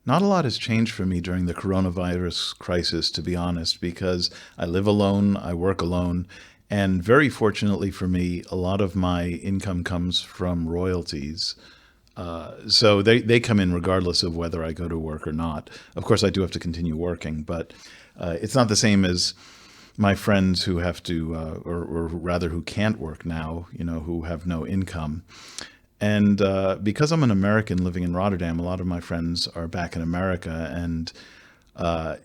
Not a lot has changed for me during the coronavirus crisis, to be honest, because I live alone, I work alone, and very fortunately for me, a lot of my income comes from royalties. So they come in regardless of whether I go to work or not. Of course, I do have to continue working, but it's not the same as my friends who have to, or rather who can't work now, who have no income. And because I'm an American living in Rotterdam, a lot of my friends are back in America. And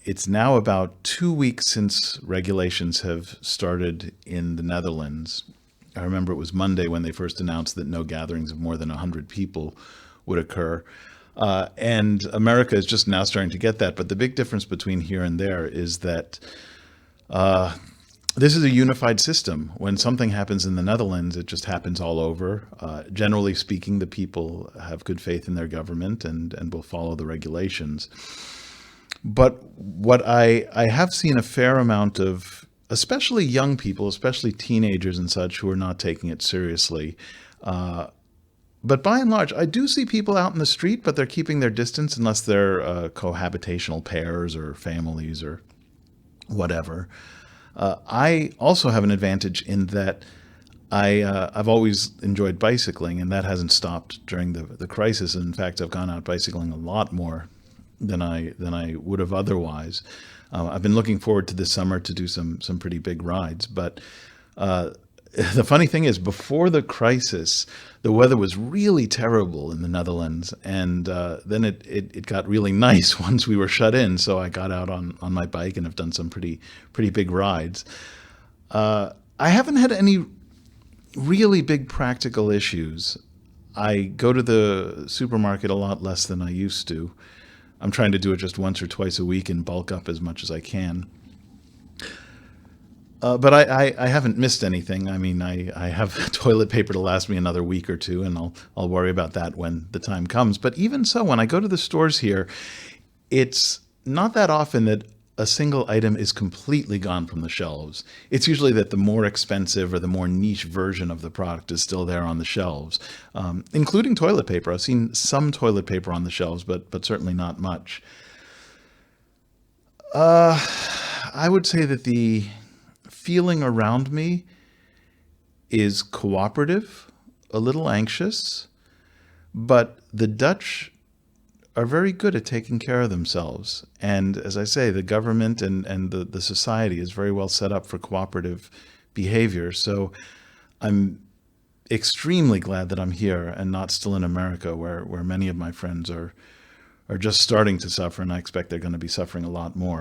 it's now about 2 weeks since regulations have started in the Netherlands. I remember it was Monday when they first announced that no gatherings of more than 100 people would occur. And America is just now starting to get that. But the big difference between here and there is that this is a unified system. When something happens in the Netherlands, it just happens all over. Generally speaking, the people have good faith in their government and will follow the regulations. But what I have seen a fair amount of, especially young people, especially teenagers and such, who are not taking it seriously. But by and large, I do see people out in the street, but they're keeping their distance unless they're cohabitational pairs or families or whatever. I also have an advantage in that I've always enjoyed bicycling, and that hasn't stopped during the crisis. In fact, I've gone out bicycling a lot more than I would have otherwise. I've been looking forward to this summer to do some pretty big rides. But the funny thing is, before the crisis, the weather was really terrible in the Netherlands, and then it got really nice once we were shut in. So I got out on my bike and have done some pretty big rides. I haven't had any really big practical issues. I go to the supermarket a lot less than I used to. I'm trying to do it just once or twice a week and bulk up as much as I can. But I haven't missed anything. I mean, I have toilet paper to last me another week or two, and I'll worry about that when the time comes. But even so, when I go to the stores here, it's not that often that a single item is completely gone from the shelves. It's usually that the more expensive or the more niche version of the product is still there on the shelves, including toilet paper. I've seen some toilet paper on the shelves, but certainly not much. I would say that the feeling around me is cooperative, a little anxious, but the Dutch are very good at taking care of themselves. And as I say, the government and the society is very well set up for cooperative behavior. So I'm extremely glad that I'm here and not still in America, where many of my friends are just starting to suffer, and I expect they're going to be suffering a lot more.